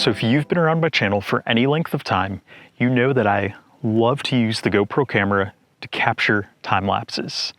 So if you've been around my channel for any length of time, you know that I love to use the GoPro camera to capture time lapses.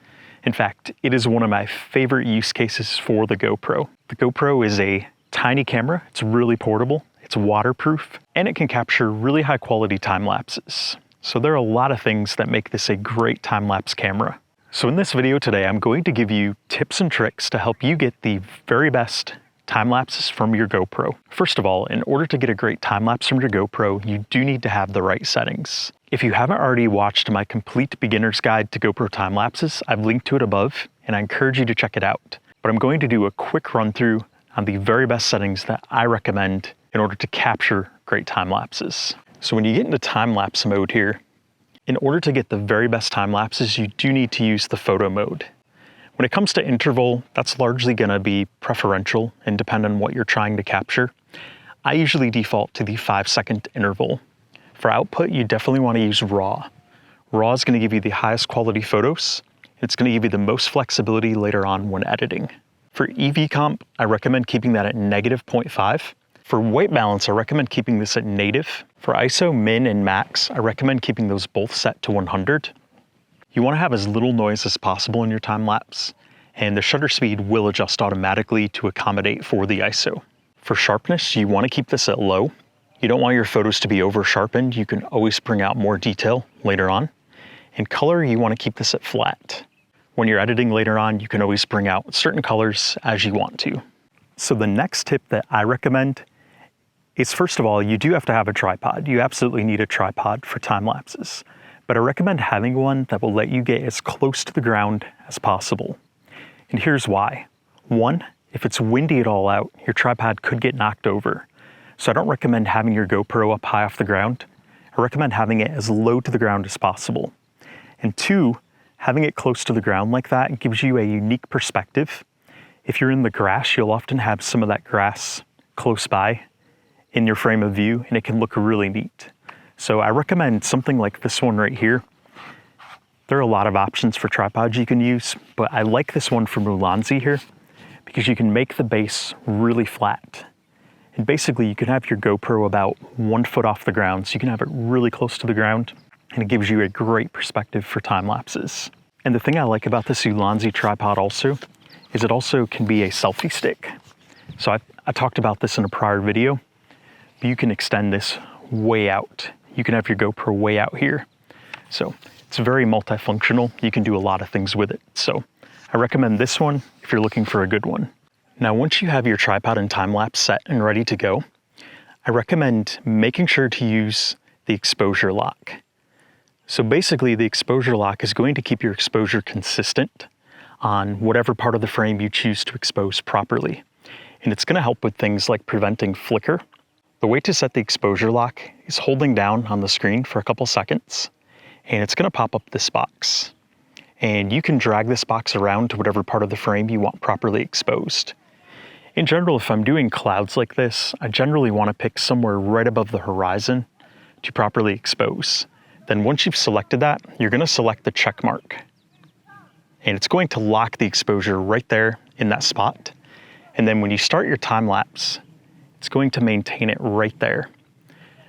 In fact, it is one of my favorite use cases for the GoPro. The GoPro is a tiny camera, it's really portable, it's waterproof, and it can capture really high quality time lapses. So there are a lot of things that make this a great time-lapse camera. So in this video today, I'm going to give you tips and tricks to help you get the very best time lapses from your GoPro. First of all, in order to get a great time lapse from your GoPro, you do need to have the right settings. If you haven't already watched my complete beginner's guide to GoPro time lapses, I've linked to it above, and I encourage you to check it out. But I'm going to do a quick run through on the very best settings that I recommend in order to capture great time lapses. So when you get into time lapse mode here, in order to get the very best time lapses, you do need to use the photo mode. When it comes to interval, that's largely going to be preferential and depend on what you're trying to capture. I usually default to the 5-second interval. For output, you definitely want to use RAW. RAW is going to give you the highest quality photos. It's going to give you the most flexibility later on when editing. For EV comp, I recommend keeping that at -0.5. For white balance, I recommend keeping this at native. For ISO, min, and max, I recommend keeping those both set to 100. You want to have as little noise as possible in your time lapse, and the shutter speed will adjust automatically to accommodate for the ISO. For sharpness, you want to keep this at low. You don't want your photos to be over sharpened. You can always bring out more detail later on. In color, you want to keep this at flat. When you're editing later on, you can always bring out certain colors as you want to. So the next tip that I recommend is, first of all, you do have to have a tripod. You absolutely need a tripod for time lapses. But I recommend having one that will let you get as close to the ground as possible. And here's why. One, if it's windy at all out, your tripod could get knocked over. So I don't recommend having your GoPro up high off the ground. I recommend having it as low to the ground as possible. And two, having it close to the ground like that gives you a unique perspective. If you're in the grass, you'll often have some of that grass close by in your frame of view, and it can look really neat. So I recommend something like this one right here. There are a lot of options for tripods you can use, but I like this one from Ulanzi here because you can make the base really flat. And basically you can have your GoPro about 1 foot off the ground, so you can have it really close to the ground, and it gives you a great perspective for time lapses. And the thing I like about this Ulanzi tripod also is it also can be a selfie stick. So I talked about this in a prior video, but you can extend this way out. You can have your GoPro way out here. So it's very multifunctional. You can do a lot of things with it. So I recommend this one if you're looking for a good one. Now, once you have your tripod and time lapse set and ready to go, I recommend making sure to use the exposure lock. So basically the exposure lock is going to keep your exposure consistent on whatever part of the frame you choose to expose properly. And it's going to help with things like preventing flicker. The way to set the exposure lock is holding down on the screen for a couple seconds, and it's going to pop up this box. And you can drag this box around to whatever part of the frame you want properly exposed. In general, if I'm doing clouds like this, I generally want to pick somewhere right above the horizon to properly expose. Then once you've selected that, you're going to select the check mark. And it's going to lock the exposure right there in that spot. And then when you start your time lapse, it's going to maintain it right there.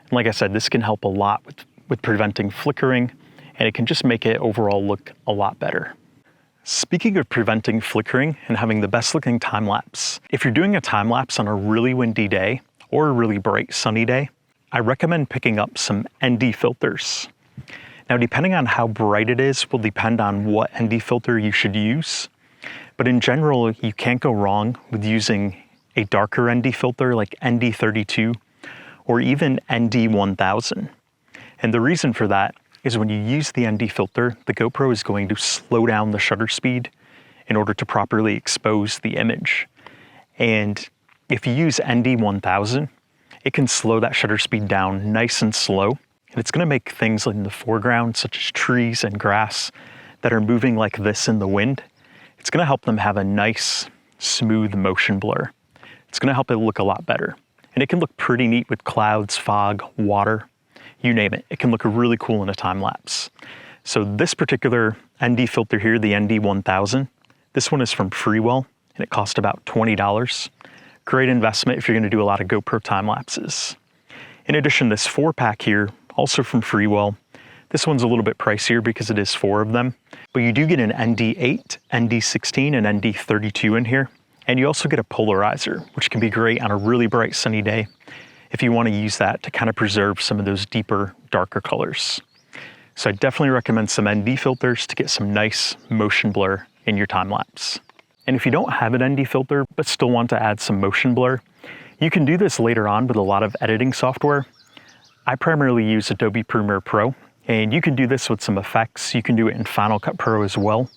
And like I said, this can help a lot with preventing flickering, and it can just make it overall look a lot better. Speaking of preventing flickering and having the best looking time lapse, if you're doing a time lapse on a really windy day or a really bright sunny day, I recommend picking up some ND filters. Now, depending on how bright it is will depend on what ND filter you should use. But in general, you can't go wrong with using a darker ND filter like ND32 or even ND1000. And the reason for that is when you use the ND filter, the GoPro is going to slow down the shutter speed in order to properly expose the image. And if you use ND1000, it can slow that shutter speed down nice and slow. And it's going to make things in the foreground, such as trees and grass that are moving like this in the wind, it's going to help them have a nice, smooth motion blur. It's going to help it look a lot better. And it can look pretty neat with clouds, fog, water, you name it. It can look really cool in a time lapse. So this particular ND filter here, the ND1000, this one is from Freewell, and it cost about $20. Great investment if you're going to do a lot of GoPro time lapses. In addition, this 4-pack here, also from Freewell, this one's a little bit pricier because it is 4 of them, but you do get an ND8, ND16, and ND32 in here. And you also get a polarizer, which can be great on a really bright sunny day if you want to use that to kind of preserve some of those deeper, darker colors. So I definitely recommend some ND filters to get some nice motion blur in your time lapse. And if you don't have an ND filter, but still want to add some motion blur, you can do this later on with a lot of editing software. I primarily use Adobe Premiere Pro, and you can do this with some effects. You can do it in Final Cut Pro as well.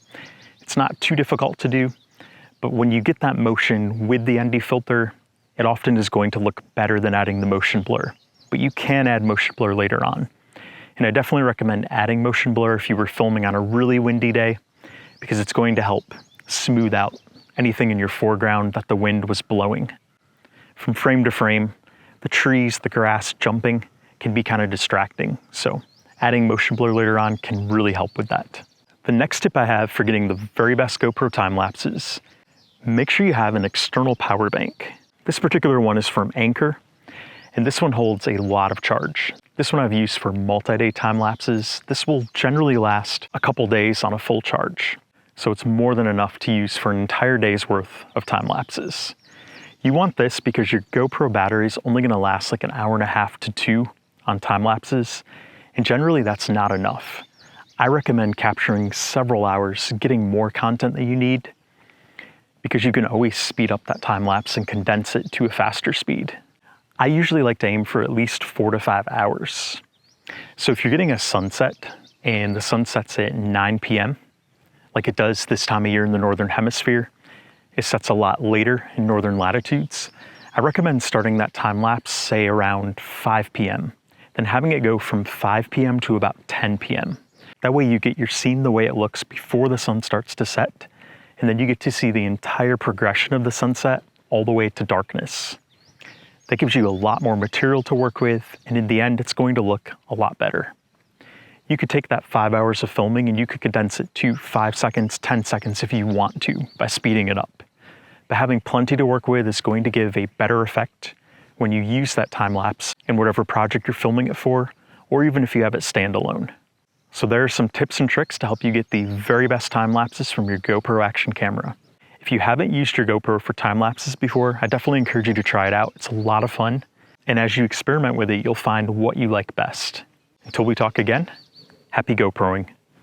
It's not too difficult to do, but when you get that motion with the ND filter, it often is going to look better than adding the motion blur. But you can add motion blur later on. And I definitely recommend adding motion blur if you were filming on a really windy day, because it's going to help smooth out anything in your foreground that the wind was blowing. From frame to frame, the trees, the grass jumping can be kind of distracting. So adding motion blur later on can really help with that. The next tip I have for getting the very best GoPro time lapses, make sure you have an external power bank. This particular one is from Anker, and this one holds a lot of charge. This one I've used for multi-day time lapses. This will generally last a couple days on a full charge, so it's more than enough to use for an entire day's worth of time lapses. You want this because your GoPro battery is only going to last like an hour and a half to 2 on time lapses, and generally that's not enough. I recommend capturing several hours, getting more content that you need, because you can always speed up that time lapse and condense it to a faster speed. I usually like to aim for at least 4 to 5 hours. So if you're getting a sunset and the sun sets at 9 p.m., like it does this time of year in the Northern Hemisphere, it sets a lot later in northern latitudes. I recommend starting that time lapse, say around 5 p.m., then having it go from 5 p.m. to about 10 p.m. That way you get your scene the way it looks before the sun starts to set, and then you get to see the entire progression of the sunset all the way to darkness. That gives you a lot more material to work with, and in the end, it's going to look a lot better. You could take that 5 hours of filming and you could condense it to 5 seconds, 10 seconds if you want to, by speeding it up. But having plenty to work with is going to give a better effect when you use that time lapse in whatever project you're filming it for, or even if you have it standalone. So there are some tips and tricks to help you get the very best time lapses from your GoPro action camera. If you haven't used your GoPro for time lapses before, I definitely encourage you to try it out. It's a lot of fun. And as you experiment with it, you'll find what you like best. Until we talk again, happy GoProing.